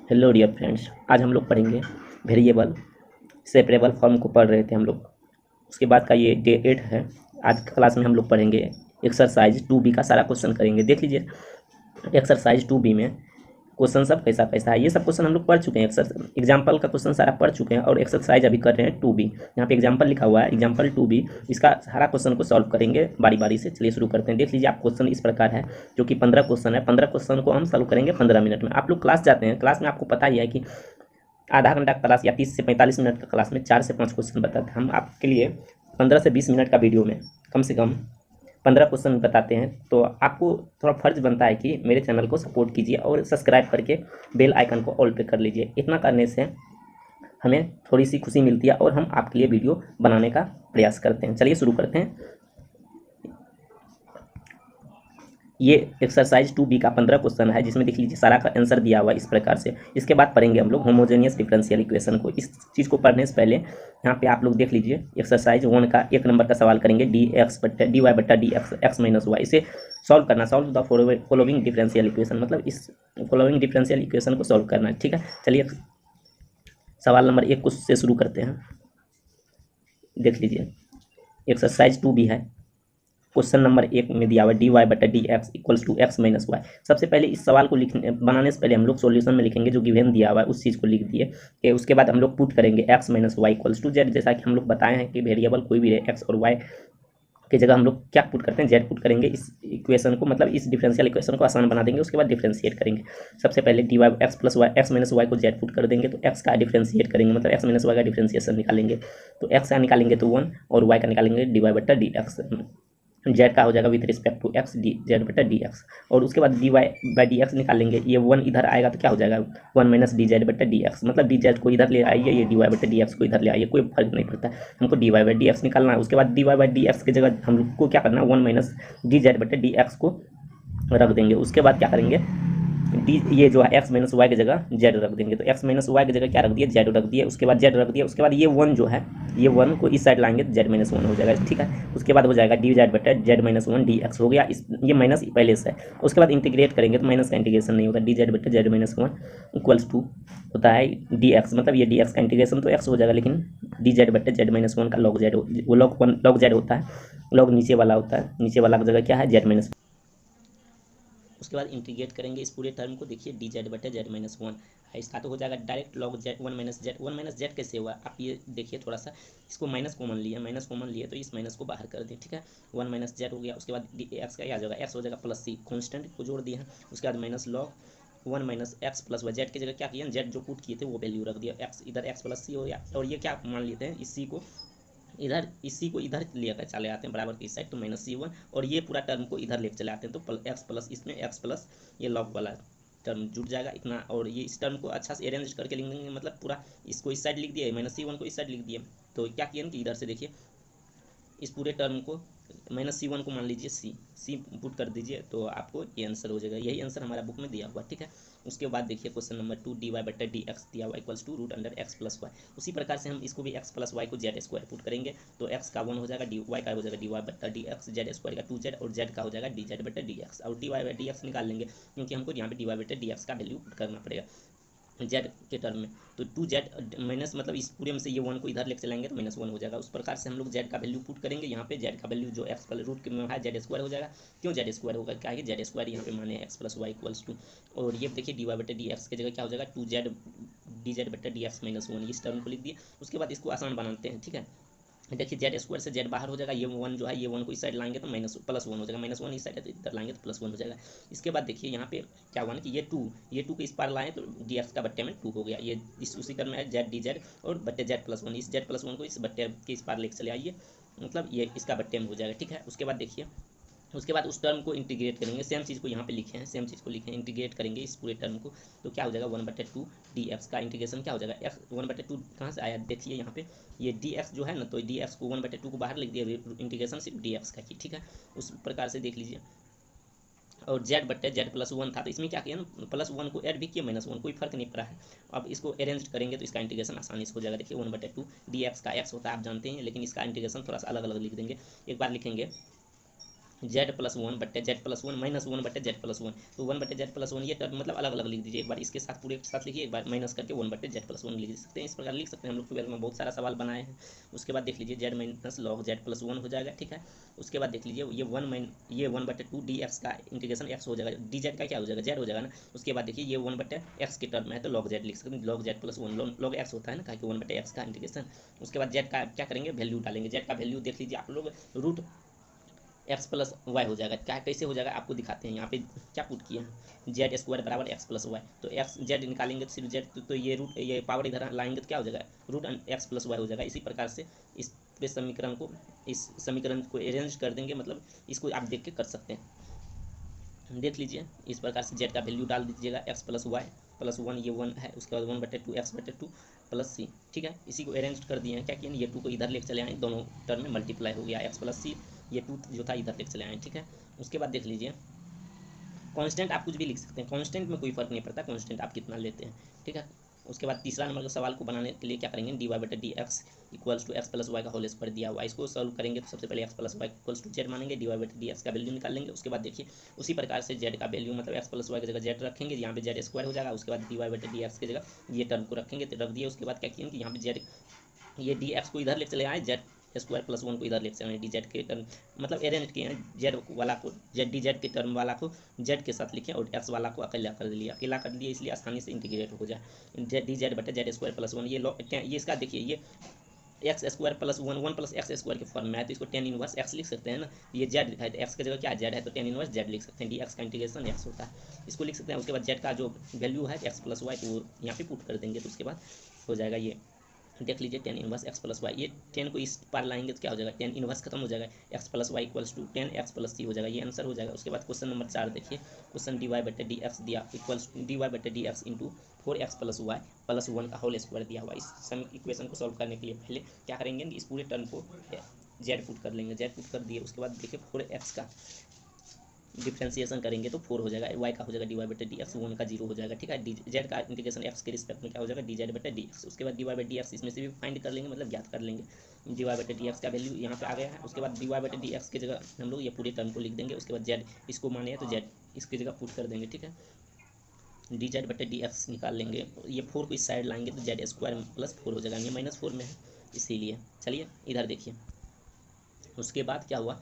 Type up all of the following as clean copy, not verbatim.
Hello dear friends, आज हम लोग पढ़ेंगे वेरिएबल सेपरेबल फॉर्म को पढ़ रहे थे हम लोग। उसके बाद का ये डे 8 है। आज की क्लास में हम लोग पढ़ेंगे एक्सरसाइज 2B का सारा क्वेश्चन करेंगे। देख लीजिए एक्सरसाइज 2B में क्वेश्चन सब कैसा कैसा है। ये सब क्वेश्चन हम लोग पढ़ चुके हैं, एग्जाम्पल का क्वेश्चन सारा पढ़ चुके हैं और एक्सरसाइज अभी कर रहे हैं 2B। यहाँ पे एग्जाम्पल लिखा हुआ है, एग्जाम्पल 2B। इसका सारा क्वेश्चन को सॉल्व करेंगे बारी बारी से। चलिए शुरू करते हैं। देख लीजिए आप, क्वेश्चन इस प्रकार है जो कि 15 क्वेश्चन है। 15 क्वेश्चन को हम सॉल्व करेंगे 15 मिनट में। आप लोग क्लास जाते हैं, क्लास में आपको पता ही है कि आधा घंटा क्लास या 30 से 45 मिनट का क्लास में 4 से 5 क्वेश्चन बताते हैं। हम आपके लिए 15 से 20 मिनट का वीडियो में कम से कम 15 क्वेश्चन बताते हैं। तो आपको थोड़ा फर्ज बनता है कि मेरे चैनल को सपोर्ट कीजिए और सब्सक्राइब करके बेल आइकन को ऑल पे कर लीजिए। इतना करने से हमें थोड़ी सी खुशी मिलती है और हम आपके लिए वीडियो बनाने का प्रयास करते हैं। चलिए शुरू करते हैं। ये एक्सरसाइज 2B का 15 क्वेश्चन है, जिसमें देख लीजिए सारा का आंसर दिया हुआ है इस प्रकार से। इसके बाद पढ़ेंगे हम लोग होमोजेनियस डिफरेंशियल इक्वेशन को। इस चीज़ को पढ़ने से पहले यहाँ पे आप लोग देख लीजिए एक्सरसाइज 1 का 1 नंबर का सवाल करेंगे। dy बट्टा डी एक्स माइनस वाई। इसे सॉल्व करना, solve the following differential equation, मतलब इस फॉलोइंग डिफरेंशियल इक्वेशन को सॉल्व करना है। ठीक है, चलिए सवाल नंबर 1 को से शुरू करते हैं। देख लीजिए एक्सरसाइज 2B है। क्वेश्चन नंबर 1 में दिया हुआ dy बटा d x equals to x minus y. सबसे पहले इस सवाल को बनाने से पहले हम लोग सॉल्यूशन में लिखेंगे जो गिवन दिया हुआ है उस चीज़ को लिख दिए कि उसके बाद हम लोग पुट करेंगे x minus y equals to z. जैसा कि हम लोग बताए हैं कि वेरिएबल कोई भी रहे x और y की जगह हम लोग क्या पुट करते हैं, जेड पुट करेंगे। इस इक्वेशन को, मतलब इस डिफरेंशियल इक्वेशन को आसान बना देंगे। उसके बाद डिफरेंशिएट करेंगे। सबसे पहले d y x plus y x minus y को जेड पुट कर देंगे तो एक्स का डिफरेंशिएट करेंगे, मतलब एक्स माइनस वाई का डिफरेंशिएशन निकालेंगे। तो एक्स का निकालेंगे तो 1 और वाई का निकालेंगे डी वाई बट्टा डी एक्स। जेड का हो जाएगा with respect to x d z बटा डी एक्स। और उसके बाद d y by d x निकालेंगे। ये 1 इधर आएगा तो क्या हो जाएगा 1 माइनस डी जेड बटा डी एक्स, मतलब डी जेड को इधर ले आइए, ये डी वाई बटा डी एक्स को इधर ले आइए, कोई फर्क नहीं पड़ता। हमको d y by d x निकालना है। उसके बाद d y by d x की जगह हम लोग को क्या करना है 1 माइनस डी जेड बटा डी एक्स को रख देंगे। उसके बाद क्या करेंगे, डी ये जो है एक्स माइनस वाई की जगह जेड रख देंगे। तो एक्स माइनस वाई की जगह क्या रख दिया, जेड रख दिया। उसके बाद जेड रख दिया। उसके बाद ये 1 जो है, ये 1 को इस साइड लाएंगे तो जेड माइनस 1 हो जाएगा। ठीक है, उसके बाद हो जाएगा डी जेड बटा जेड माइनस 1 डी एक्स हो गया। इस ये माइनस पहले से है। उसके बाद इंटीग्रेट करेंगे तो माइनस का इंटीग्रेशन नहीं होता। डी जेड बटा जेड माइनस 1 इक्वल्स टू होता है डी एक्स, मतलब ये डी एक्स का इंटीग्रेशन तो एक्स हो जाएगा, लेकिन डी जेड बटे जेड माइनस 1 का लॉग जेड, वो लॉग जेड होता है, लॉग नीचे वाला होता है। नीचे वाला की जगह क्या है जेड माइनस। उसके बाद इंटीग्रेट करेंगे इस पूरे टर्म को। देखिए डी जेड बटे जेड माइनस 1 इसका तो हो जाएगा direct log Z 1 minus Z कैसे हुआ आप ये देखिए थोड़ा सा। इसको माइनस कॉमन लिए तो इस माइनस को बाहर कर दें। ठीक है, 1 माइनस जेड हो गया। उसके बाद डी एक्स का क्या हो जाएगा, एक्स हो जाएगा प्लस सी, कॉन्स्टेंट को जोड़ दिया है। उसके बाद minus log 1 minus x plus y. Z की जगह क्या किया, जेड जो पुट किए थे वो वैल्यू रख दिया। एक्स इधर एक्स प्लस सी हो गया। और ये क्या मान लेते हैं, इसी को इधर, इसी को इधर लेकर चले आते हैं बराबर की साइड, तो माइनस सी 1। और ये पूरा टर्म को इधर लेकर चले आते हैं तो एक्स प्लस, इसमें एक्स प्लस ये लॉग वाला टर्म जुड़ जाएगा इतना। और ये इस टर्म को अच्छा से अरेंज करके लिख देंगे, मतलब पूरा इसको इस साइड लिख दिए, माइनस सी 1 को इस साइड लिख दिए। तो क्या किया कि इधर से देखिए इस पूरे टर्म को माइनस सी 1 को मान लीजिए सी पुट कर दीजिए तो आपको ये आंसर हो जाएगा। यही आंसर हमारा बुक में दिया हुआ। ठीक है, उसके बाद देखिए क्वेश्चन नंबर 2 डी वाई बट्टा डी एक्स दिया हुआ equals to root under x plus y. उसी प्रकार से हम इसको भी एक्स प्लस वाई को जेड स्क्वायर पुट करेंगे तो एक्स का 1 हो जाएगा, डी वाई का हो जाएगा डी वाई बट्टा डी एक्स, जेड स्क्वायर का 2 जेड और जेड का हो जाएगा डी जेड बट्टा डी एक्स। और d y by d x निकाल लेंगे क्योंकि हमको यहाँ पे डी वाई बट्टा डी एक्स का वैल्यू पुट करना पड़ेगा जेड के टर्म में। तो 2 जेड माइनस, मतलब इस पूरे में से ये 1 को इधर लेकर चलाएंगे तो माइनस 1 हो जाएगा। उस प्रकार से हम लोग जेड का वैल्यू पुट करेंगे। यहाँ पे जेड का वैल्यू जो एक्स प्लस रूट में है जेड स्क्वायर हो जाएगा। क्यों जेड स्क्वायर होगा, क्या है जेड स्क्वायर यहाँ पे माने x plus y equals to. और ये देखिए डी वाई बटे डी एक्स की जगह क्या हो जाएगा 2 जेड डी जेड बटे डी एक्स माइनस 1, इस टर्म को लिख दिए। उसके बाद इसको आसान बनाते हैं। ठीक है, देखिए जेड स्क्वायर से जेड बाहर हो जाएगा। ये 1 जो है, ये 1 को इस साइड लाएंगे तो माइनस प्लस 1 हो जाएगा, माइनस 1 इस साइड इधर लाएंगे तो प्लस 1 हो जाएगा। इसके बाद देखिए यहाँ पे क्या हुआ ना कि ये 2 को इस पार लाएँ तो डी एक्स का बट्टे में 2 हो गया। ये इस उसी टर्म में है जेड डी जेड और बट्टे जेड प्लस 1, इस जेड प्लस 1 को इस बट्टे के इस पार लेकर चले आइए, मतलब ये इसका बट्टे में हो जाएगा। ठीक है, उसके बाद देखिए उसके बाद उस टर्म को इंटीग्रेट करेंगे। सेम चीज़ को यहाँ पे लिखे हैं, सेम चीज़ को लिखे हैं, इंटीग्रेट करेंगे इस पूरे टर्म को तो क्या हो जाएगा 1/2 डी एक्स का इंटीग्रेशन क्या हो जाएगा एक्स 1/2 कहाँ से आया देखिए यहाँ पे ये डी एक्स जो है ना, तो डी एक्स को 1/2 को बाहर लिख दिया, इंटीग्रेशन सिर्फ डी एक्स का की। ठीक है, उस प्रकार से देख लीजिए। और जेड बट्टे जेड प्लस 1 था तो इसमें क्या किया ना, प्लस 1 को ऐड भी किया, माइनस 1 कोई फर्क नहीं पड़ा है। अब इसको अरेंज करेंगे तो इसका इंटीग्रेशन आसानी से हो जाएगा। देखिए 1/2 डी एक्स का एक्स होता है आप जानते हैं, लेकिन इसका इंटीग्रेशन थोड़ा सा अलग अलग लिख देंगे। एक बार लिखेंगे जेड प्लस वन बट्टे Z plus one minus one बट्टे जेड प्लस वन। तो वन बट्टे जेड प्लस वन ये टर्म मतलब अलग अलग लिख दीजिए, एक बार इसके साथ पूरे के साथ लिखिए, एक बार माइनस करके वन बट्टे जेड प्लस वन लिख सकते हैं। इस प्रकार लिख सकते हैं हम लोग, 12 में बहुत सारा सवाल बनाए हैं। उसके बाद देख लीजिए Z minus log Z plus one हो जाएगा, ठीक है। उसके बाद देख लीजिए ये वन बट्टे टू डी एक्स का इंटीग्रेशन एक्स हो जाएगा, डी जेड का क्या हो जाएगा, जेड हो जाएगा ना। उसके बाद देखिए ये वन बट्टे एक्स के टर्म में है तो लॉग जेड लिख सकते हैं, log Z plus one, log x होता है ना, कहा कि वन बट्टे एक्स का इंटीग्रेशन। उसके बाद जेड का क्या करेंगे, वैल्यू डालेंगे। जेड का वैल्यू देख लीजिए आप लोग, रूट एक्स प्लस वाई हो जाएगा। क्या कैसे हो जाएगा आपको दिखाते हैं, यहाँ पे क्या पुट किया है, जेड स्क्वायर बराबर एक्स प्लस वाई। तो एक्स जेड निकालेंगे तो सिर्फ जेड, तो ये रूट ये पावर इधर लाएंगे तो क्या हो जाएगा, रूट एक्स प्लस वाई हो जाएगा। इसी प्रकार से इस पे समीकरण को, इस समीकरण को अरेंज कर देंगे, मतलब इसको आप देख के कर सकते हैं। देख लीजिए इस प्रकार से जेड का वैल्यू डाल दीजिएगा, x plus y plus one, ये वन है, उसके बाद वन बटे टू एक्स बटे टू प्लस सी, ठीक है। इसी को अरेंज कर दिए हैं, क्या किया, ये टू को इधर लेके चले आए, दोनों टर्म में मल्टीप्लाई हो गया, एक्स प्लस सी, ये टू जो था इधर लेके चले आए, ठीक है। उसके बाद देख लीजिए कांस्टेंट आप कुछ भी लिख सकते हैं, कांस्टेंट में कोई फर्क नहीं पड़ता, कांस्टेंट आप कितना लेते हैं, ठीक है। उसके बाद तीसरा नंबर के सवाल को बनाने के लिए क्या करेंगे, डी वाई बटे d x equals to x plus y का होल स्क्वायर दिया हुआ, इसको सॉल्व करेंगे तो सबसे पहले x plus y equals to z मानेंगे, डी वाई बटे डी एक्स का वैल्यू निकाल लेंगे। उसके बाद देखिए उसी प्रकार से जेड का वैल्यू मतलब एक्स प्लस वाई की जगह जेड रखेंगे, यहाँ पे जेड स्क्वायर हो जाएगा। उसके बाद डी वाई बटे डी एक्स की जगह ये टर्म को रखेंगे, तो रख दिए। उसके बाद क्या किए कि यहाँ पे जेड, ये डी एक्स को इधर ले चले आए, जेड स्क्वायर प्लस वन को इधर ले चले, डी जेड के टर्म मतलब अरेंज किए हैं, जेड वाला को जेड डी जेड के टर्म वाला को जेड के साथ लिखे और एक्स वाला को अकेला कर लिया, अकेला कर दिया, इसलिए आसानी से इंटीग्रेट हो जाए। जेड डी जेड बटे जेड स्क्वायर प्लस वन, ये इसका देखिए ये x square plus one, one plus x square के फॉर्म में है, तो इसको टेन इनवर्स एक्स लिख सकते हैं ना। ये जेड है तो एक्स की जगह क्या जेड है, तो टेन इनवर्स जेड लिख सकते हैं, डी एक्स का इंटीग्रेशन एक्स होता है, इसको लिख सकते हैं। उसके बाद जेड का जो वैल्यू है एक्स प्लस वाई, तो यहाँ पे पुट कर देंगे, तो उसके बाद हो जाएगा ये, देख लीजिए tan inverse x plus y, ये टेन को इस पार लाएंगे तो क्या हो जाएगा, टेन इनवर्स खत्म हो जाएगा, x plus y equals to ten x plus c हो जाएगा, ये आंसर हो जाएगा। उसके बाद क्वेश्चन नंबर 4 देखिए, क्वेश्चन डी वाई बटे डी एक्स दिया इक्वल्स डी वाई बटे d x into 4x plus y plus one का होल स्क्वायर दिया हुआ। इस इक्वेशन को सॉल्व करने के लिए पहले क्या करेंगे, इस पूरे टर्म को जेड पुट कर लेंगे, जेड पुट कर दिए। उसके बाद देखिए 4x का डिफ्रेंसिएशन करेंगे तो 4 हो जाएगा, वाई का हो जाएगा डी वाई बटे डी एक्स, वन का 0 हो जाएगा, ठीक है। डी जेड का इंटीग्रेशन एक्स के रिस्पेक्ट में क्या हो जाएगा, डी जेड बटे डी एक्स। उसके बाद डी वाई बटे डी एक्स इसमें से भी फाइंड कर लेंगे, मतलब ज्ञात कर लेंगे, डी वाई बटे डी एक्स का वैल्यू यहाँ पे आ गया है। उसके बाद डी वाई बटे डी एक्स की जगह हम लोग ये पूरे टर्म को लिख देंगे। उसके बाद जेड इसको माने तो जेड इसकी जगह पुट कर देंगे, ठीक है। डी जेड बटे डी एक्स निकाल लेंगे, ये 4 को इस साइड लाएंगे तो जेड स्क्वायर प्लस 4 हो जाएगा, ये -4 में है इसीलिए। चलिए इधर देखिए, उसके बाद क्या हुआ,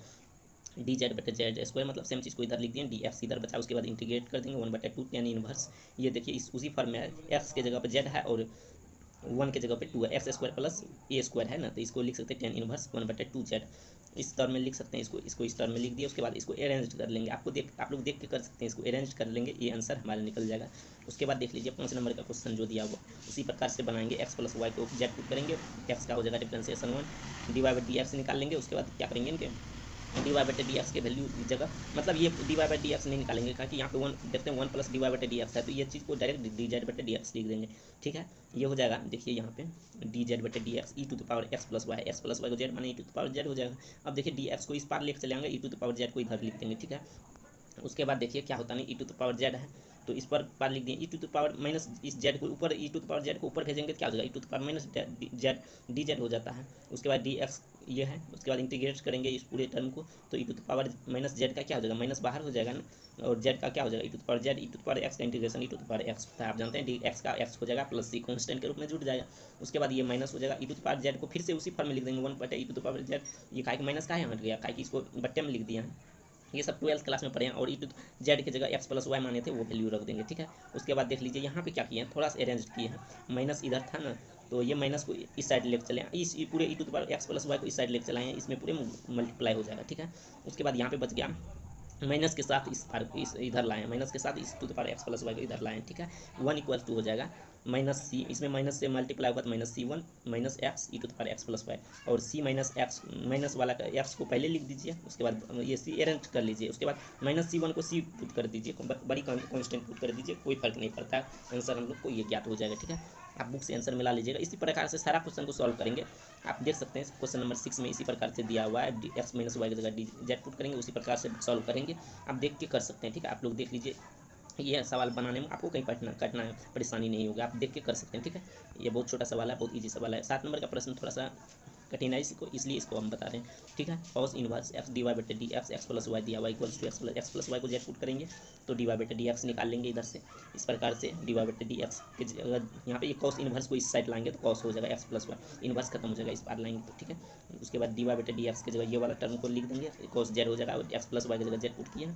डी जेड बटे जेड स्क्वायर मतलब सेम चीज़ को इधर लिख दिए, डी एक्स इधर बचा। उसके बाद इंटीग्रेट कर देंगे, 1/2 टेन इनवर्स, ये देखिए इस उसी फॉर्म में है, एक्स के जगह पर जेड है और वन के जगह पे 2 है, एक्स स्क्वायर प्लस ए स्क्वायर है ना, तो इसको लिख सकते हैं टेन इनवर्स 1/2 जेड, इस टर्म में लिख सकते हैं, इसको इस टर्म में लिख दिया। उसके बाद इसको अरेंज कर लेंगे, आप लोग देख के कर सकते हैं, इसको अरेंज कर लेंगे, ये आंसर हमारा निकल जाएगा। उसके बाद देख लीजिए 5 नंबर का क्वेश्चन जो दिया हुआ उसी प्रकार से बनाएंगे, एक्स प्लस वाई को जेड पुट करेंगे, एक्स का हो जाएगा differentiation 1, d y by d x निकाल लेंगे। उसके बाद क्या करेंगे इनके डी वाई बटे डी एक्स के वैल्यू की जगह, मतलब ये डी वाई बटे डी एक्स नहीं निकालेंगे, क्योंकि यहाँ पे वन देखते हैं 1 प्लस डी वाई बटे डी एक्स है, तो ये चीज़ को डायरेक्ट डी जेड बटे डी एक्स लिख देंगे, ठीक है। ये हो जाएगा, देखिए यहाँ पे डी जेड बटे d x e to the power x plus y को जेड माने e to the power z हो जाएगा। अब देखिए डी एक्स को इस पार लेकर चले आएंगे, ई टू द पावर जेड को इधर लिख देंगे, ठीक है। उसके बाद देखिए क्या होता नहीं, E to the power Z है तो इस पर पार लिख दिए, E to the power minus इस जेड को ऊपर, E to the power Z को ऊपर भेजेंगे तो क्या हो जाएगा, ई to the power minus Z D Z हो जाता है। उसके बाद डी एक्स ये है, उसके बाद इंटीग्रेट करेंगे इस पूरे टर्म को, तो e to the power minus z का क्या हो जाएगा, माइनस बाहर हो जाएगा ना, और जेड का क्या हो जाएगा, ई to the power z, e to the power x का integration e to the power x होता है, आप जानते हैं, डी एक्स का एक्स हो जाएगा प्लस सी कॉन्स्टेंट के रूप में जुड़ जाएगा। उसके बाद ये माइनस हो जाएगा, ई टू द पावर जेड को फिर से उसी फॉर्म में लिख देंगे, 1 बटे ई टू द पावर जेड, ये काय माइनस का है हट गया, काय कि इसको बट्टे में लिख दिया है, ये सब 12th क्लास में पढ़े हैं। और ई टू जेड की जगह एक्स प्लस वाई माने थे, वो वैल्यू रख देंगे, ठीक है। उसके बाद देख लीजिए यहाँ पे क्या किए हैं, थोड़ा सा अरेंज किए हैं, माइनस इधर था ना, तो ये माइनस को इस साइड लेकर चले, इस पूरे e to the power x plus y को इस साइड लेकर चलाए हैं, इसमें पूरे मल्टीप्लाई हो जाएगा, ठीक है। उसके बाद यहाँ पे बच गया माइनस के साथ इस इधर लाएँ, माइनस के साथ इस to the power x plus y को इधर लाएँ, ठीक है। 1 = 2 हो जाएगा, माइनस सी, इसमें माइनस से मल्टीप्लाई होगा तो minus C1 minus x e to the power x plus y, और सी माइनस एक्स माइनस वाला का एक्स को पहले लिख दीजिए, उसके बाद ये सी अरेंज कर लीजिए। उसके बाद -C1 को सी पुट कर दीजिए, बड़ी कॉन्स्टेंट पुट कर दीजिए, कोई फर्क नहीं पड़ता, आंसर हम लोग को ये ज्ञात हो जाएगा, ठीक है। आप बुक से आंसर मिला लीजिएगा, इसी प्रकार से सारा क्वेश्चन को सॉल्व करेंगे। आप देख सकते हैं क्वेश्चन नंबर 6 में इसी प्रकार से दिया हुआ है, एक्स माइनस वाई की जगह डी जेड पुट करेंगे, उसी प्रकार से सॉल्व करेंगे, आप देख के कर सकते हैं, ठीक है। आप लोग देख लीजिए, ये सवाल बनाने में आपको कहीं कटना परेशानी नहीं होगा, आप देख के कर सकते हैं, ठीक है। ये बहुत छोटा सवाल है, बहुत ईजी सवाल है। 7 नंबर का प्रश्न थोड़ा सा कठिनाई को, इसलिए इसको हम बता रहे हैं, ठीक है। Cos inverse x d y बटे डी एक्स प्लस वाई दिया y equals to x plus y को जेड पुट करेंगे तो डी वाई बटे डी एक्स निकाल लेंगे इधर से। इस प्रकार से डी वाई बटे डी एक्स के अगर यहाँ पे ये कॉस इनवर्स को इस साइड लाएंगे तो कॉस हो जाएगा एक्स प्लस वाई, इनवर्स खत्म हो जाएगा इस पार लाएंगे तो, ठीक है। उसके बाद डी वाई बटे डी एक्स की जगह ये वाला टर्म को लिख देंगे, कॉस जेड हो जाएगा और एक्स प्लस वाई की जगह जेड पुट किया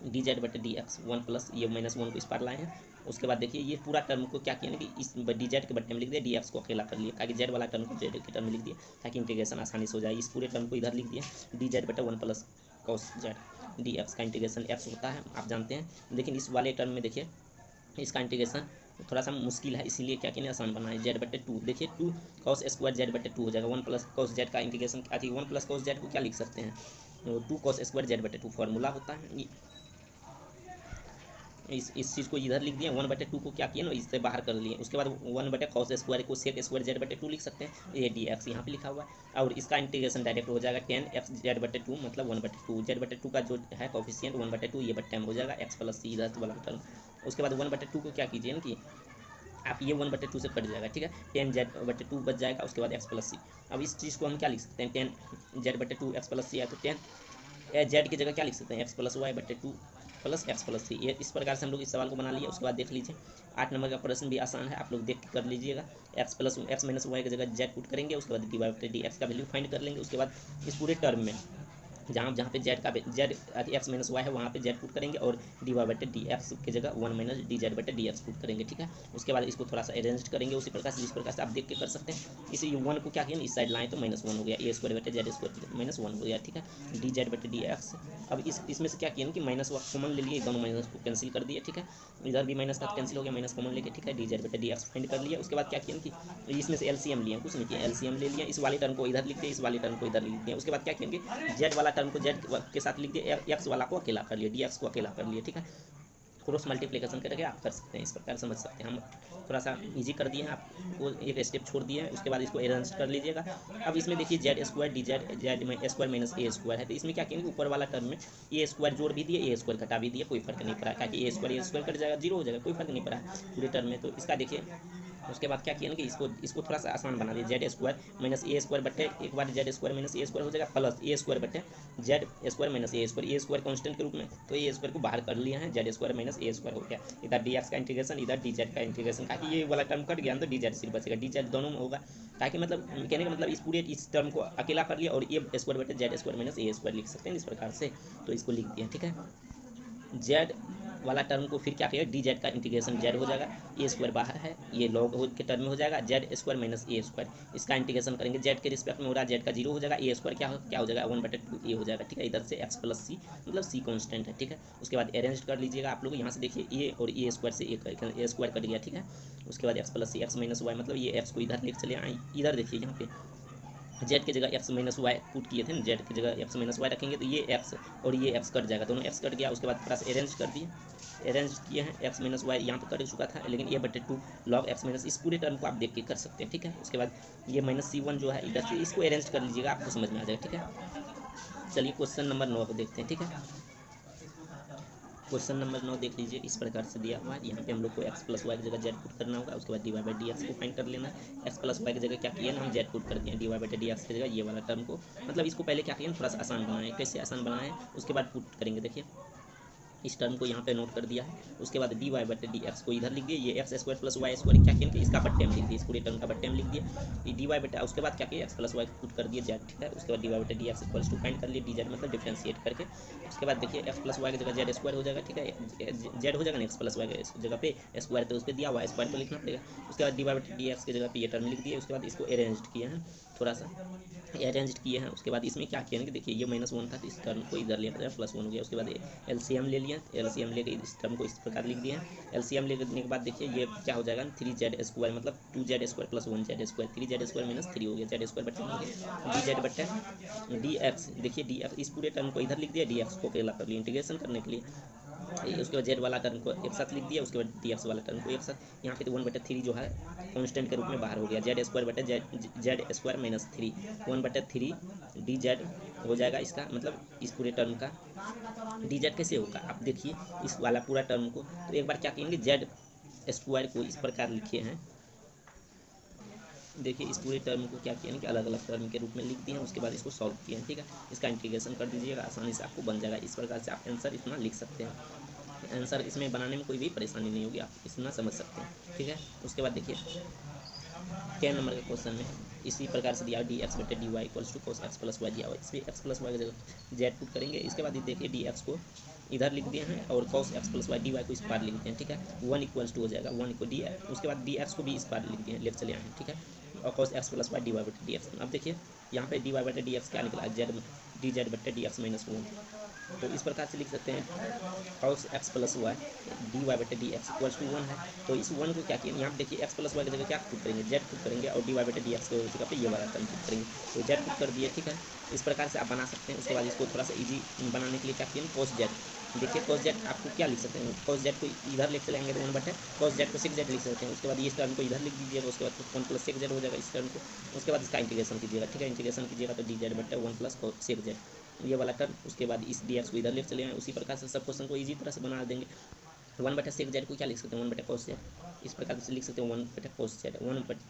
डी जेड बटे डी एक्स 1 प्लस ये -1 को इस पार लाए हैं। उसके बाद देखिए ये पूरा टर्म को क्या किया ना कि इस डी जेड के बट्टे में लिख दिया, डी एक्स को अकेला कर लिया, ताकि जेड वाला टर्म को जेड के टर्म में लिख दिया ताकि इंटीग्रेशन आसानी से हो जाए। इस पूरे टर्म को इधर लिख दिया डी जेड बटे 1 plus cos Z D x का इंटीग्रेशन एक्स होता है, आप जानते हैं। लेकिन इस वाले टर्म में देखिए इसका इंटीग्रेशन थोड़ा सा मुश्किल है, इसीलिए क्या किया आसान बनाए जेड बटे 2। देखिए 2 कॉस स्क्वायर जेड बटे 2 हो जाएगा, 1 प्लस कॉस जेड का इंटीग्रेशन क्या थी, 1 प्लस कॉस जेड को क्या लिख सकते हैं, 2 कॉस स्क्वायर जेड बटे 2 फॉर्मूला होता है। इस चीज़ को इधर लिख दिया, 1/2 को क्या किया ना इससे बाहर कर लिए। उसके बाद 1 बटे कॉस स्क्वायर को सेक स्क्वायर जेड बटे 2 लिख सकते हैं, ये डी एक्स यहाँ पे लिखा हुआ है। और इसका इंटीग्रेशन डायरेक्ट हो जाएगा 10 एक्स जेड बटे 2 मतलब 1/2 जेड बटे 2 का जो है कोफिशिएंट 1/2 ये बटे में हो जाएगा एक्स प्लस सी इधर वाला टर्म। उसके बाद 1/2 को क्या कीजिए ना कि आप ये 1/2 से कट जाएगा, ठीक है, 10 जेड बटे 2 बच जाएगा। उसके बाद एक्स प्लस सी, अब इस चीज़ को हम क्या लिख सकते हैं, 10 जेड बटे 2 एक्स प्लस सी है तो 10 जेड की जगह क्या लिख सकते हैं एक्स प्लस वाई बटे 2 प्लस एक्स प्लस 3। ये इस प्रकार से हम लोग इस सवाल को बना लिए। उसके बाद देख लीजिए 8 नंबर का प्रश्न भी आसान है, आप लोग देख के कर लीजिएगा। एक्स माइनस वाई की जगह जेड पुट करेंगे, उसके बाद डी वाई बटे डी एक्स का वैल्यू फाइंड कर लेंगे। उसके बाद इस पूरे टर्म में जहाँ पे जेड एक्स माइनस वाई है वहाँ पे जेड पुट करेंगे और डी वाई बटे डी एक्स की जगह 1 माइनस डी जेड बटे डी एक्स पुट करेंगे, ठीक है। उसके बाद इसको थोड़ा सा अरेंज करेंगे उसी प्रकार से जिस प्रकार से आप देख के कर सकते हैं। इसी 1 को क्या किया इस साइड लाएँ तो -1 हो गया, ए स्क्वायर बटे जेड स्क्वायर -1 हो गया, ठीक है। डी जेड बटे डी एक्स, अब इसमें से क्या किया कि माइनस कॉमन ले लिए, दोनों माइनस को कैंसिल कर दिए, ठीक है। इधर भी माइनस था कैंसिल हो गया, माइनस कॉमन लेके, ठीक है। डी जेड बटे डी एक्स फाइंड कर लिया। उसके बाद क्या किया कि इसमें से एलसीएम लिया, कुछ नहीं किया, एलसीएम ले लिया, इस वाले टर्म को इधर लिख दिया, इस वाले टर्म को इधर लिख दिया। उसके बाद क्या किया कि जेड वाला टर्म को जेड के साथ लिख दिया, एक्स वाला को अकेला कर लिया, डी एक्स को अकेला कर लिया, ठीक है। क्रॉस मल्टीप्लिकेशन करके आप कर सकते हैं, इस प्रकार समझ सकते हैं। हम थोड़ा सा इजी कर दिए हैं, आपको एक स्टेप छोड़ दिए हैं। उसके बाद इसको अरेंज कर लीजिएगा। अब इसमें देखिए जेड स्क्वायर डी जेड में स्क्वायर माइनस ए स्क्वायर है, तो इसमें क्या करेंगे ऊपर वाला टर्म में ए स्क्वायर जोड़ भी दिए, ए स्क्वायर घटा भी दिए, कोई फर्क नहीं पड़ा, क्योंकि ए स्क्वायर कट जाएगा, 0 हो जाएगा, कोई फर्क नहीं पड़ा पूरे टर्म में। तो इसका देखिए उसके बाद क्या किया ना कि इसको थोड़ा सा आसान बना दिया, जेड स्क्वायर माइनस ए स्क्वायर बटे एक बार जेड स्क्वायर माइनस ए स्क्वायर हो जाएगा प्लस ए स्क्वायर बटे जेड स्क्वायर माइनस ए स्क्वायर कांस्टेंट के रूप में, तो ए स्क्वायर को बाहर कर लिया है, जेड स्क्वायर माइनस ए स्क्वायर हो गया। इधर डी एक्स का इंटीग्रेशन, इधर डी जेड का इंटीग्रेशन, ताकि ये वाला टर्म कट गया तो डी जेड सिर्फ बचेगा, डी जेड दोनों में होगा, ताकि मतलब कहने का मतलब इस टर्म को अकेला कर लिया और ए स्क्वायर बटे जेड स्क्वायर माइनस ए स्क्वायर लिख सकते हैं इस प्रकार से। तो इसको लिख दिया, ठीक है। जेड वाला टर्म को फिर क्या करेगा, डी जेड का इंटीग्रेशन जेड हो जाएगा, ए स्क्वायर बाहर है, ये लॉग के टर्म में हो जाएगा, जेड स्क्वायर माइनस ए स्क्वायर, इसका इंटीग्रेशन करेंगे जेड के रिस्पेक्ट में हो रहा है, जेड का 0 हो जाएगा, ए स्क्वायर क्या हो जाएगा 1/2 ए हो जाएगा, ठीक है। इधर से एक्स प्लस सी मतलब सी कांस्टेंट है, ठीक है। उसके बाद अरेंज कर लीजिएगा आप लोग, यहाँ से देखिए ए और ए स्क्वायर से ए स्क्वायर कट गया, ठीक है। उसके बाद एक्स प्लस सी एक्स माइनस वाई मतलब ये एक्स को इधर लेकर चले आए, इधर देखिए यहाँ पे जेड की जगह एक्स माइनस वाई पुट किए थे ना, जेड की जगह एक्स माइनस वाई रखेंगे तो ये एक्स और ये एक्स कट जाएगा, दोनों एक्स कट गया। उसके बाद थोड़ा सा अरेंज कर दिए, अरेंज किए हैं, एक्स माइनस वाई यहाँ पे कर चुका था, लेकिन ए बटे 2 लॉग एक्स माइनस, इस पूरे टर्म को आप देख के कर सकते हैं, ठीक है। उसके बाद ये -C1 जो है इधर से इसको अरेंज कर लीजिएगा, आपको समझ में आ जाएगा, ठीक है। चलिए क्वेश्चन नंबर 9 को देखते हैं, ठीक है। क्वेश्चन नंबर 9 देख लीजिए, इस प्रकार से दिया हुआ है। यहाँ पे हम लोग को एक्स प्लस वाई की जगह जेड पुट करना होगा। उसके बाद d y by d x को फाइंड कर लेना है। एक्स प्लस वाई की जगह क्या किया ना हम जेड पुट कर दिए, d y by d x की जगह ये वाला टर्म को, मतलब इसको पहले क्या किया थोड़ा सा आसान बनाए, कैसे आसान बनाए उसके बाद पुट करेंगे। देखिए इस टर्म को यहाँ पे नोट कर दिया है। उसके बाद डी वाई बटे डी एक्स को इधर लिख दिए, ये x square plus y square क्या किया इसका बट्टे में लिख दिया, इस पूरे टर्म का बट्टे में लिख दिया डी वाई बटे। उसके बाद क्या किया एक्स प्लस वाई पुट कर दिए जेड, ठीक है। उसके बाद डी वाई बटे d x equals to find कर लिए डी जेड मतलब डिफ्रेंशिएट करके। उसके बाद देखिए एक्स प्लस वाई की जगह जेड स्क्वायर हो जाएगा, ठीक है, जेड हो जाएगा ना एक्स प्लस वाई की जगह पे स्क्वायर, तो उस पर दिया हुआ स्क्वायर को लिखना पड़ेगा। उसके बाद डी वाई बटे डी एक्स की जगह पे ये टर्म लिख दिए। उसके बाद इसको अरेंज किए हैं, थोड़ा सा अरेंज किए हैं। उसके बाद इसमें क्या किया कि देखिए ये -1 था तो इस टर्म को इधर लिया +1 हो गया। उसके बाद एलसीएम ले लिया, एलसीएम लेके इस टर्म को इस प्रकार लिख दिया है। एलसीएम लेने के बाद देखिए ये क्या हो जाएगा 3z स्क्वायर मतलब 2z square plus 1z square, 3z square minus 3 हो गया, z स्क्वायर बटे डी जेड बटे डी एक्स। देखिए डी एक्स इस पूरे टर्म को इधर लिख दिया, डी एक्स को अकेला कर लिया इंटीग्रेशन करने के लिए। उसके बाद जेड वाला टर्म को एक साथ लिख दिया, उसके बाद डी एक्स वाला टर्म को एक साथ। यहाँ पे तो 1/3 जो है कांस्टेंट के रूप में बाहर हो गया, जेड स्क्वायर बटे Z square minus 3 1/3 D Z हो जाएगा इसका मतलब इस पूरे टर्म का डी जेड कैसे होगा आप देखिए इस वाला पूरा टर्म को। तो एक बार क्या कहेंगे जेड स्क्वायर को इस प्रकार लिखे हैं, देखिए इस पूरे टर्म को क्या किया है कि अलग अलग टर्म के रूप में लिख दिए हैं, उसके बाद इसको सॉल्व किया है, ठीक है। इसका इंटीग्रेशन कर दीजिएगा, आसानी से आपको बन जाएगा। इस प्रकार से आप आंसर इतना लिख सकते हैं। आंसर इसमें बनाने में कोई भी परेशानी नहीं होगी, आप इतना समझ सकते हैं, ठीक है। उसके बाद देखिए 10 नंबर के क्वेश्चन में इसी प्रकार से दिया डी एक्स बटे d y equals to cos x plus y दिया हुआ, इसमें एक्स प्लस वाई की जगह जेड पुट करेंगे। इसके बाद ये देखिए डी एक्स को इधर लिख दिए हैं और cos x plus y d y को इस पार लिख दिए हैं, ठीक है। 1 इक्वल्स टू हो जाएगा 1 इक्वल डी, उसके बाद डी एक्स को भी इस पार लिख दिए हैं, लेफ्ट चले आए हैं, ठीक है। और cos x plus y d y बटे डी एक्स। अब देखिए यहाँ पे डी वाई बटे डी एक्स क्या निकला, जेड डी जेड बटे डी एक्स माइनस 1। तो इस प्रकार से लिख सकते हैं cos x plus y d y बटे डी एक्स इक्वल्स टू 1 है। तो इस 1 को क्या किया, यहाँ पे देखिए एक्स प्लस वाई की जगह क्या पुट करेंगे, जेड पुट करेंगे और डी वाई बटे डी एक्स की जगह पे ये वाला टर्म पुट करेंगे, तो जेड पुट कर दिए, ठीक है। इस प्रकार से आप बना सकते हैं। उसके बाद इसको थोड़ा सा ईजी बनाने के लिए क्या किए, कोस जेड। देखिए कोस जेड आपको क्या लिख सकते हैं, कोस जेड को इधर लिख चलेंगे तो 1 बटे कोस जेड को 6 जेड लिख सकते हैं। उसके बाद इस टर्म को इधर लिख दीजिएगा, उसके बाद 1 प्लस 6 जेड हो जाएगा इस टर्म को। उसके बाद इसका इंटीग्रेशन कीजिएगा, ठीक है। इंटीग्रेशन कीजिएगा तो डी जेड बटे 1 प्लस 6 जेड ये वाला टर्म। उसके बाद इस डी एक्स को इधर लेकर चले आए। उसी प्रकार से सब क्वेश्चन को इजी तरह से बना देंगे। 1 बटे 6 जेड को क्या लिख सकते हैं, 1 बटे कोस जेड। इस प्रकार से लिख सकते हैं 1 बटे कोस जेड,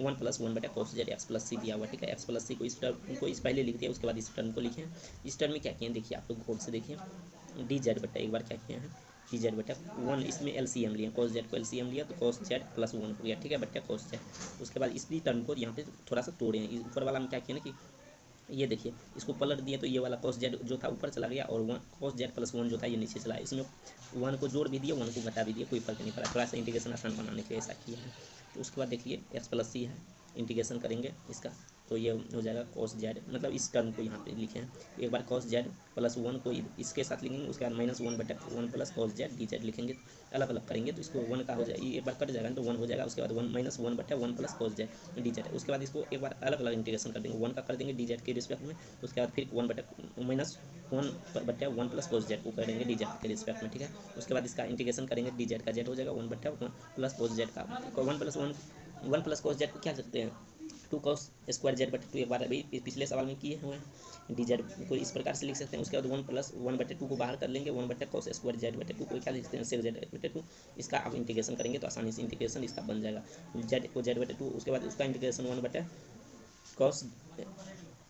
1 प्लस 1 बटे कोस जेड एक्स प्लस सी दिया हुआ, ठीक है। एक्स प्लस सी को इस टर्म को इस पहले लिख दिया, उसके बाद इस टर्म को लिखे। इस टर्म में क्या किए देखिए आप लोग गौर से देखिए, डी जेड बटे एक बार क्या किए हैं डी जेड बटे 1, इसमें एलसीएम लिया, कोस जेड को एलसीएम लिया तो कोस जेड प्लस 1 हो गया, ठीक है, बटे कोस जेड। उसके बाद इस टर्म को यहाँ पे थोड़ा सा तोड़े हैं। ऊपर वाला में क्या किया ना कि ये देखिए इसको पलट दिए तो ये वाला कॉस जेड जो था ऊपर चला गया और कॉस जेड प्लस 1 जो था ये नीचे चला। इसमें 1 को जोड़ भी दिए 1 को घटा भी दिए, कोई फर्क नहीं पड़ा। थोड़ा सा इंटीग्रेशन आसान बनाने के लिए ऐसा किया है। तो उसके बाद देखिए एक्स प्लस सी है, इंटीग्रेशन करेंगे इसका तो ये हो जाएगा कॉस जेड, मतलब इस टर्म को यहाँ पे लिखे हैं। एक बार कॉस जेड प्लस 1 को इसके साथ लिखेंगे, उसके बाद माइनस 1 बटे 1 plus cos Z D Z लिखेंगे। अलग अलग करेंगे तो इसको 1 का हो जाएगा, एक बार कट जाएगा तो 1 हो जाएगा। उसके बाद 1 माइनस 1 बटे 1 plus cos Z D Z. उसके बाद इसको एक बार अलग अलग इंटीग्रेशन कर देंगे, 1 का कर देंगे डी जेड के रिस्पेक्ट में। उसके बाद फिर 1 बटे माइनस 1 बटे 1 प्लस कॉस जेड को करेंगे डी जेड के रिस्पेक्ट में, ठीक है। उसके बाद इसका इंटीग्रेशन करेंगे, डी जेड का जेड हो जाएगा 1 बटे 1 प्लस कॉस जेड का 1 प्लस कॉस जेड को क्या करते हैं 2 कॉस स्क्वायर जेड बटे 2, एक बार अभी पिछले सवाल में किए हुए हैं। डी जेड को इस प्रकार से लिख सकते हैं। उसके बाद 1 प्लस 1 बटे 2 को बाहर कर लेंगे, 1 बटे कॉस स्क्वायर जेड बटे 2 को क्या लिख सकते हैं 6 जेड बटे 2। इसका आप इंटीग्रेशन करेंगे तो आसानी से इंटीग्रेशन इसका बन जाएगा जेड को जेड बटे 2। उसके बाद उसका इंटीग्रेशन 1 बटे कॉस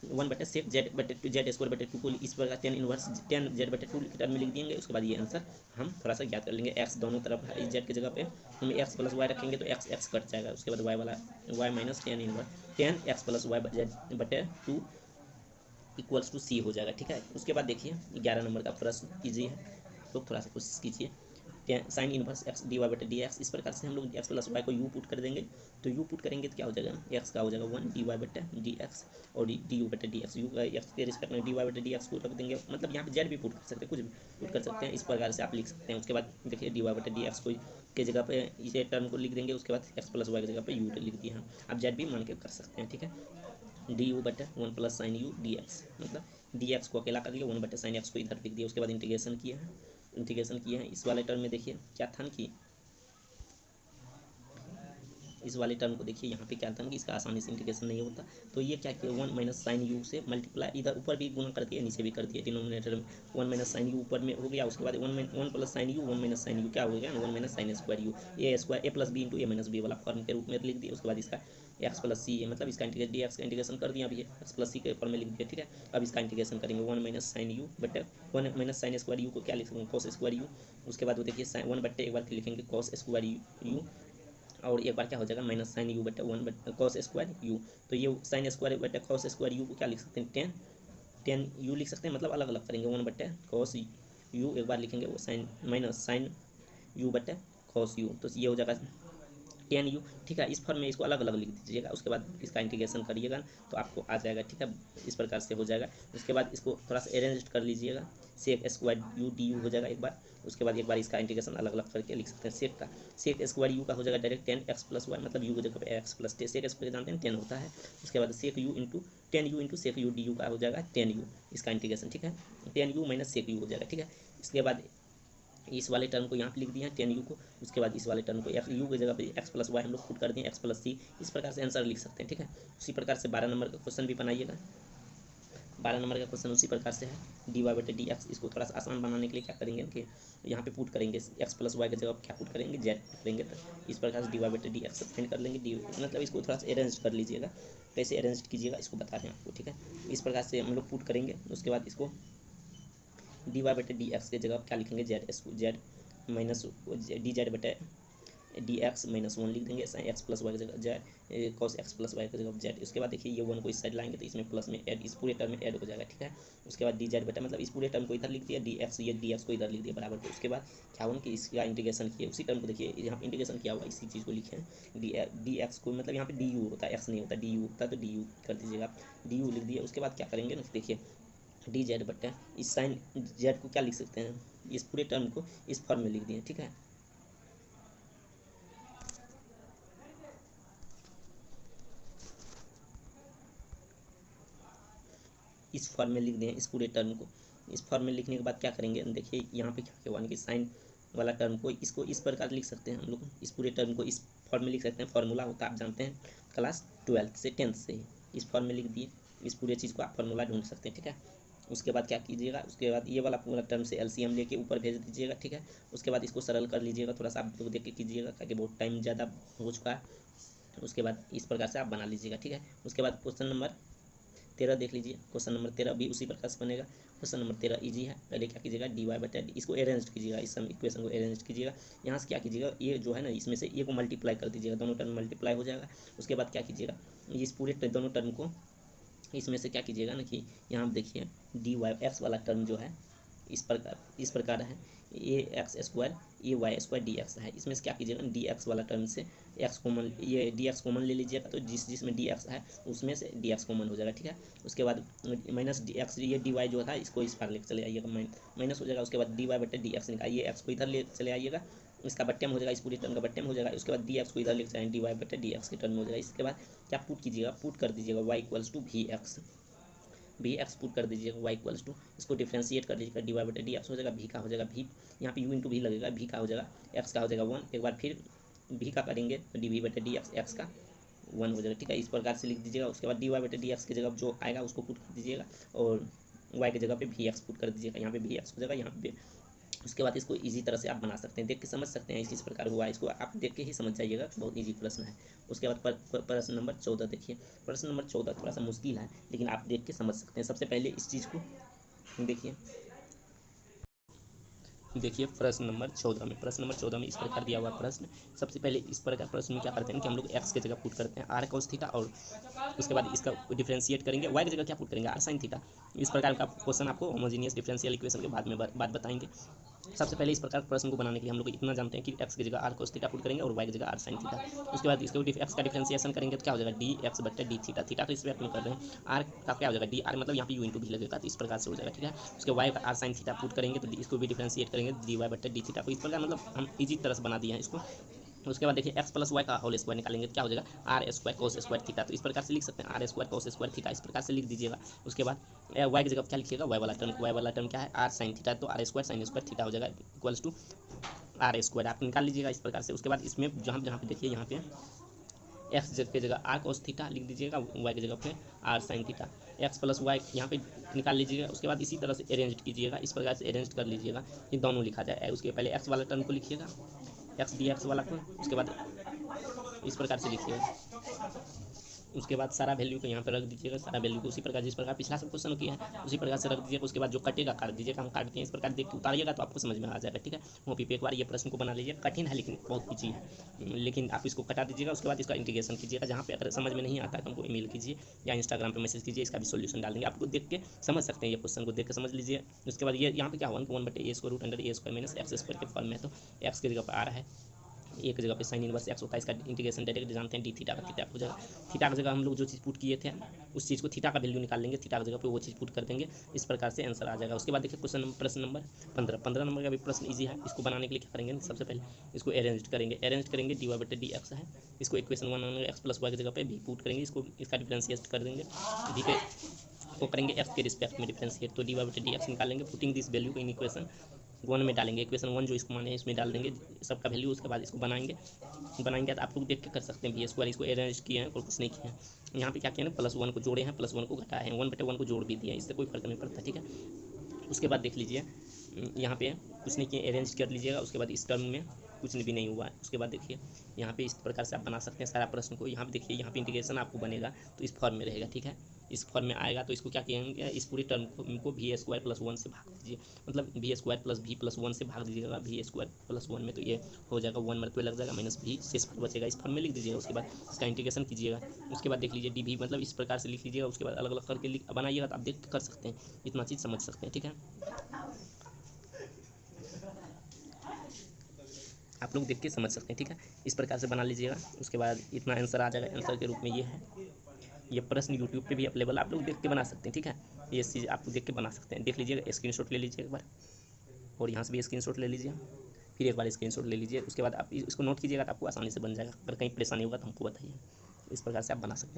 1 बटे 6 जेड बटे 2 जेड स्क्वायर बटे 2 को इस प्रकार 10 इनवर्स 10 जेड बटे 2 टर्म में लिख देंगे। उसके बाद ये आंसर हम थोड़ा सा ज्ञात कर लेंगे। एक्स दोनों तरफ है, इस जेड की जगह पे हम एक्स प्लस वाई रखेंगे तो एक्स एक्स कट जाएगा। उसके बाद वाई वाला y minus 10 inverse 10 x plus y z बटे 2 इक्वल्स टू सी हो जाएगा, ठीक है। उसके बाद देखिए 11 नंबर का प्रश्न ईजी है, तो थोड़ा सा कोशिश कीजिए। Sine inverse x d y बटे डी एक्स, इस प्रकार से हम लोग एक्स प्लस वाई को यू पुट कर देंगे। तो यू पुट करेंगे तो क्या हो जाएगा, एक्स का हो जाएगा 1 डी वाई बटे डी एक्स और डी यू बटे डी एक्स। यू एक्स के रिस्पेक्ट में डी वाई बटे डी एक्स को रख देंगे, मतलब यहाँ पे जेड भी पुट कर सकते हैं, कुछ भी पुट कर सकते हैं। इस प्रकार से आप लिख सकते हैं। उसके बाद देखिए डी वाई बटे डी एक्स को के जगह पे इसे टर्म को लिख देंगे। उसके बाद एक्स प्लस वाई की जगह पे यू लिख दिए हम, आप जेड भी मान के कर सकते हैं, ठीक है। डी यू बटे 1 plus sine U D x, मतलब डी एक्स को अकेला कर दिया, 1 बटे साइन एक्स को इधर लिख दिया। उसके बाद इंटीग्रेशन किया है, इंटीग्रेशन किए हैं। इस वाले टर्म में देखिए क्या था कि इस वाले टर्म को देखिए यहाँ पे क्या था कि इसका आसानी से इंटीग्रेशन नहीं होता। तो ये क्या किया 1 माइनस साइन यू से मल्टीप्लाई, इधर ऊपर भी गुना कर दिया नीचे भी कर दिया। डिनोमिनेटर में 1 माइनस साइन यू ऊपर में हो गया। उसके बाद 1 plus sine u 1 minus sine u क्या हो गया 1 minus sine square u, a square a plus b into a minus b वाला फॉर्म के रूप में लिख दिया। उसके बाद इसका एक्स प्लस सी मतलब इसका इंटीग्रेट डी एक्स का इंटीग्रेशन कर दिया। अभी एक्स प्लस सी के फॉर्म में लिख दिया, ठीक है। अब इसका इंटीग्रेशन करेंगे 1 माइनस साइन यू बटे 1 माइनस साइन स्क्वायर यू को क्या लिख सकते कॉस स्क्वायर यू। उसके बाद वो देखिए 1 बटे एक बार लिखेंगे कॉस स्क्वायर यू और एक बार क्या हो जाएगा माइनस साइन यू बटे 1 बटे कॉस स्क्वायर यू। तो ये साइन स्क्वायर बटे कॉस स्क्वायर यू को क्या लिख सकते हैं 10 यू लिख सकते हैं, मतलब अलग अलग करेंगे 1 बटे कॉस यू एक बार लिखेंगे वो साइन माइनस साइन यू बटे कॉस यू, तो ये हो जाएगा 10 यू, ठीक है। इस फॉर्म में इसको अलग अलग लिख दीजिएगा। उसके बाद इसका इंटीग्रेशन करिएगा तो आपको आ जाएगा, ठीक है। इस प्रकार से हो जाएगा। उसके बाद इसको थोड़ा सा अरेंज कर लीजिएगा, sec square u d u हो जाएगा एक बार। उसके बाद एक बार इसका इंटीग्रेशन अलग अलग करके लिख सकते हैं। सेक स्क्वायर यू का हो जाएगा डायरेक्ट 10 एक्स प्लस वाई, मतलब यू की जगह पे x plus ten, sec square जानते हैं 10 होता है। उसके बाद sec u into 10 u into sec u d u का हो जाएगा 10 यू, इसका इंटीग्रेशन, ठीक है। 10 यू माइनस सेक यू हो जाएगा, ठीक है। इसके बाद इस वाले टर्म को यहाँ पे लिख दिया है 10 यू को। उसके बाद इस वाले टर्म को एक्स यू की जगह पे एक्स प्लस वाई हम लोग पुट कर दिए एक्स प्लस सी। इस प्रकार से आंसर लिख सकते हैं, ठीक है। उसी प्रकार से 12 नंबर का क्वेश्चन भी बनाइएगा। 12 नंबर का क्वेश्चन उसी प्रकार से है, dy बटे डी एक्स। इसको थोड़ा सा आसान बनाने के लिए क्या करेंगे कि यहाँ पे पुट करेंगे x प्लस वाई की जगह क्या पुट करेंगे, z करेंगे, तो इस प्रकार से dy बटे डी एक्स फाइंड कर लेंगे। डी मतलब इसको थोड़ा सा अरेंज कर लीजिएगा, कैसे अरेंज कीजिएगा इसको बता रहे हैं आपको, ठीक है। इस प्रकार से हम लोग पुट करेंगे, उसके बाद इसको dy बटे डी एक्स की जगह क्या लिखेंगे, z माइनस डी जेड बटे डी एक्स माइनस 1 लिख देंगे, एक्स प्लस वाई की जगह z, cos x plus y की जगह जेड। उसके बाद देखिए ये 1 को इस साइड लाएंगे तो इसमें प्लस में ऐड, इस पूरे टर्म में ऐड हो जाएगा, ठीक है। उसके बाद डी जेड बटा मतलब इस पूरे टर्म को इधर लिख दिया, डी एक्स ये डी एक्स को इधर लिख दिया बराबर को। उसके बाद क्या हुआ कि इसका इंटीग्रेशन किया, उसी टर्म को देखिए यहाँ पे इंटीग्रेशन किया हुआ, इसी चीज़ को लिखे हैं डी एक्स को, मतलब यहाँ पे डी यू होता है, एक्स नहीं होता, डी यू होता है, तो डी यू कर दीजिएगा, डी यू लिख दिया। उसके बाद क्या करेंगे ना, देखिए डी जेड बटे इस साइन जेड को क्या लिख सकते हैं, इस पूरे टर्म को इस फॉर्म में लिख दिए, ठीक है। इस फॉर्म में लिख दें इस पूरे टर्म को। इस फॉर्म में लिखने के बाद क्या करेंगे, देखिए यहाँ पे क्या हुआ कि साइन वाला टर्म को इसको इस प्रकार लिख सकते हैं हम लोग, इस पूरे टर्म को इस फॉर्म में लिख सकते हैं। फार्मूला होता है आप जानते हैं क्लास 12 से 10 से ही, इस फॉर्म में लिख दिए। इस पूरे चीज़ को आप फार्मूला ढूंढ सकते हैं, ठीक है। उसके बाद क्या कीजिएगा, उसके बाद ये वाला पूरा टर्म से एलसीएम लेके ऊपर भेज दीजिएगा, ठीक है। उसके बाद इसको सरल कर लीजिएगा, थोड़ा सा आप लोग देख के कीजिएगा ताकि बहुत टाइम ज़्यादा हो चुका है। उसके बाद इस प्रकार से आप बना लीजिएगा, ठीक है। उसके बाद क्वेश्चन नंबर 13 देख लीजिए, क्वेश्चन नंबर 13 भी उसी प्रकार से बनेगा। क्वेश्चन नंबर 13 इजी है, पहले क्या कीजिएगा डी वाई बटा डी, इसको अरेंज कीजिएगा, इस सम इक्वेशन को अरेंज कीजिएगा। यहाँ से क्या कीजिएगा, ये जो है ना इसमें से ये को मल्टीप्लाई कर दीजिएगा, दोनों टर्म मल्टीप्लाई हो जाएगा। उसके बाद क्या कीजिएगा, इस पूरे दोनों टर्म को इसमें से क्या कीजिएगा ना कि यहाँ देखिए डी वाई एक्स वाला टर्म जो है इस प्रकार है, ए एक्स स्क्वायर ए वाई स्क्वायर डी एक्स है। इसमें से क्या कीजिएगा, डी एक्स वाला टर्म से एक्स कॉमन, ये डी एक्स कॉमन ले लीजिएगा, तो जिसमें डी एक्स है उसमें से डी एक्स कॉमन हो जाएगा, ठीक है। उसके बाद माइनस डी एक्स, ये डी वाई जो था इसको इस पार लेकर चले आइएगा, माइनस हो जाएगा। उसके बाद डी वाई बटे डी एक्स निकालिए, एक्स को इधर ले चले आइएगा, इसका बट्टे में हो जाएगा, इस पूरी टर्म का बट्टे में हो जाएगा। उसके बाद डी एक्स को इधर लेकर जाएंगे, डी वाई बटे डी एक्स के टर्म में हो जाएगा। इसके बाद क्या पुट कीजिएगा, पुट कर दीजिएगा y equals to v x, भी एक्स पुट कर दीजिएगा वाई इक्वल्स टू, इसको डिफ्रेंशिएट कर दीजिएगा, डी वाई बटे डी एक्स हो जाएगा, भी का हो जाएगा भी, यहाँ पे यू इंटू भी लगेगा, भी का हो जाएगा एक्स का हो जाएगा 1। एक बार फिर भी का करेंगे तो डी वी बटे डी एक्स, एक्स का 1 हो जाएगा, ठीक है। इस प्रकार से लिख दीजिएगा। उसके बाद डी वाई बटे डी एक्स की जगह जो आएगा उसको पुट कर दीजिएगा, और वाई की जगह पे भी एक्स पुट कर दीजिएगा, यहाँ पे भी एक्स हो जाएगा, यहाँ पे। उसके बाद इसको इजी तरह से आप बना सकते हैं, देख के समझ सकते हैं इस प्रकार हुआ है, इसको आप देख के ही समझ जाइएगा, बहुत इजी प्रश्न है। उसके बाद प्रश्न नंबर 14 देखिए, प्रश्न नंबर 14 थोड़ा सा मुश्किल है लेकिन आप देख के समझ सकते हैं। सबसे पहले इस चीज़ को देखिए प्रश्न नंबर 14 में, प्रश्न नंबर 14 में इस प्रकार दिया हुआ प्रश्न। सबसे पहले इस प्रकार प्रश्न में क्या करते हैं कि हम लोग एक्स की जगह पुट करते हैं आर कॉस थीटा, और उसके बाद इसका डिफरेंशिएट करेंगे, वाई की जगह क्या पुट करेंगे आर साइन थीटा। इस प्रकार का क्वेश्चन आपको होमोजेनियस डिफरेंशियल इक्वेशन के बाद में बात बताएंगे। सबसे पहले इस प्रकार प्रश्न को बनाने के लिए हम लोग इतना जानते हैं कि एक्स की जगह आर कोस थीटा पुट करेंगे और वाई की जगह आर साइन थीटा। उसके बाद इसको एक्स का डिफरेंशिएशन करेंगे तो क्या हो जाएगा, डी एक्स बट्टे डी थीटा, थीटा तो इस पर में कर रहे हैं, आर का क्या हो जाएगा डी आर, मतलब यहाँ पे यू इंटू भी लगेगा, तो इस प्रकार से हो जाएगा, ठीक है। उसके वाई का आर साइन थीटा पुट करेंगे तो इसको भी डिफरेंशिएट करेंगे डी वाई बट्टे डी थीटा को, इस प्रकार मतलब हम इजी तरह से बना दिए हैं इसको। उसके बाद देखिए एक्स प्लस वाई का होल स्क्वायर निकालेंगे तो क्या हो जाएगा r square cos square theta, तो इस प्रकार से लिख सकते हैं r square cos square theta, इस प्रकार से लिख दीजिएगा। उसके बाद वाई की जगह क्या लिखिएगा, वाई वाला टर्म क्या है आर साइन थीटा, तो r square sine square theta हो जाएगा इक्वल्स टू आर स्क्वायर, आप निकाल लीजिएगा इस प्रकार से। उसके बाद इसमें जहाँ पे देखिए यहाँ पे एक्स की जगह आर कोस थीटा लिख दीजिएगा, वाई की जगह पे r sine theta, x plus y यहाँ पे निकाल लीजिएगा। उसके बाद इसी तरह से अरेंज कीजिएगा, इस प्रकार से अरेंज कर लीजिएगा कि दोनों लिखा जाए। उसके पहले एक्स वाला टर्म को लिखिएगा, एक्स डी एक्स वाला को, उसके बाद इस प्रकार से लिखिएगा। उसके बाद सारा वैल्यू को यहाँ पर रख दीजिएगा, सारा वैल्यू को उसी प्रकार जिस प्रकार पिछला सब क्वेश्चन किया है उसी प्रकार से रख दीजिएगा। उसके बाद जो कटेगा काट दीजिएगा, हम काटते हैं इस प्रकार देख के उतारिएगा तो आपको समझ में आ जाएगा, ठीक है। कॉपी पे एक बार ये प्रश्न को बना लीजिए, कठिन है लेकिन बहुत ईजी है, लेकिन आप इसको कटा दीजिएगा। उसके बाद इसका इंटीग्रेशन कीजिएगा, जहाँ पे अगर समझ में नहीं आता है तो हमको ईमेल कीजिए या इंस्टाग्राम पर मैसेज कीजिए, इसका भी सोल्यूशन डाल देंगे, आपको देख के समझ सकते हैं, ये क्वेश्चन को देख के समझ लीजिए। उसके बाद ये यहाँ पे क्या हुआ 1/a स्क्वायर रूट अंडर ए स्क्वायर माइनस एक्स स्क्वायर के फॉर्म में, तो एक्स की जगह पर आ रहा है, एक जगह पे साइन इनवर्स एक्स होता है, इसका इंटीग्रेशन डायरेक्ट जानते हैं डी थीटा का, थीटा हो जाएगा। थीटा की जगह हम लोग जो चीज़ पुट किए थे उस चीज़ को थीटा का वैल्यू निकाल लेंगे, थीटा की जगह पे वो चीज़ पुट कर देंगे, इस प्रकार से आंसर आ जाएगा। उसके बाद देखिए प्रश्न नंबर 15 नंबर का भी प्रश्न ईजी है। इसको बनाने के लिए क्या करेंगे, सबसे पहले इसको अरेंज करेंगे डी वाई बटे डी एक्स है, इसको इक्वेशन 1 एक्स प्लस वाई की जगह पे भी पुट करेंगे, इसको इसका डिफरेंशिएट कर देंगे, डी पे को करेंगे एक्स के रिस्पेक्ट में डिफरेंशिएट, तो डी वाई बटे डी एक्स निकालेंगे putting this value in equation one में डालेंगे, इक्वेशन वन जो इसको माने इसमें डाल देंगे सबका वैल्यू, उसके बाद इसको बनाएंगे तो आप लोग देख के कर सकते हैं भी स्क्वायर, इसको अरेंज किए हैं और कुछ नहीं किए हैं। यहाँ पे क्या किया है, प्लस वन को जोड़े हैं, प्लस वन को घटाए हैं, 1/1 को जोड़ भी दिया, इससे कोई फर्क नहीं पड़ता, ठीक है। उसके बाद देख लीजिए यहाँ पे कुछ नहीं किए, अरेंज कर लीजिएगा, उसके बाद इस टर्म में कुछ भी नहीं हुआ है। उसके बाद देखिए यहाँ पे इस प्रकार से आप बना सकते हैं सारा प्रश्न को। यहाँ पे देखिए यहाँ पे इंटीग्रेशन आपको बनेगा तो इस फॉर्म में रहेगा, ठीक है। इस फॉर्म में आएगा तो इसको क्या कहेंगे, इस पूरी टर्म को वी स्क्वायर प्लस वन से भाग दीजिए, मतलब v square plus v plus one से भाग दीजिएगा वी स्क्वायर प्लस वन में, तो ये हो जाएगा 1 मरतबे लग जाएगा माइनस भी, शेष फल बचेगा, इस फॉर्म में लिख दीजिएगा। उसके बाद इसका इंटीग्रेशन कीजिएगा। उसके बाद देख लीजिए डी वी मतलब इस प्रकार से लिख लीजिएगा। उसके बाद अलग अलग करके बनाइएगा तो आप देख कर सकते हैं, इतना चीज़ समझ सकते हैं, ठीक है। आप लोग देख के समझ सकते हैं, ठीक है। इस प्रकार से बना लीजिएगा। उसके बाद इतना आंसर आ जाएगा, आंसर के रूप में ये है। ये प्रश्न यूट्यूब पे भी अवेलेबल, आप लोग देख के बना सकते हैं, ठीक है। ये चीज़ आप देख के बना सकते हैं, देख लीजिएगा, स्क्रीनशॉट ले लीजिए एक बार, और यहाँ से भी स्क्रीनशॉट ले लीजिए, फिर एक बार स्क्रीनशॉट ले लीजिए। उसके बाद आप इसको नोट कीजिएगा तो आपको आसानी से बन जाएगा। अगर कहीं परेशानी होगा तो हमको बताइए। इस प्रकार से आप बना सकते हैं।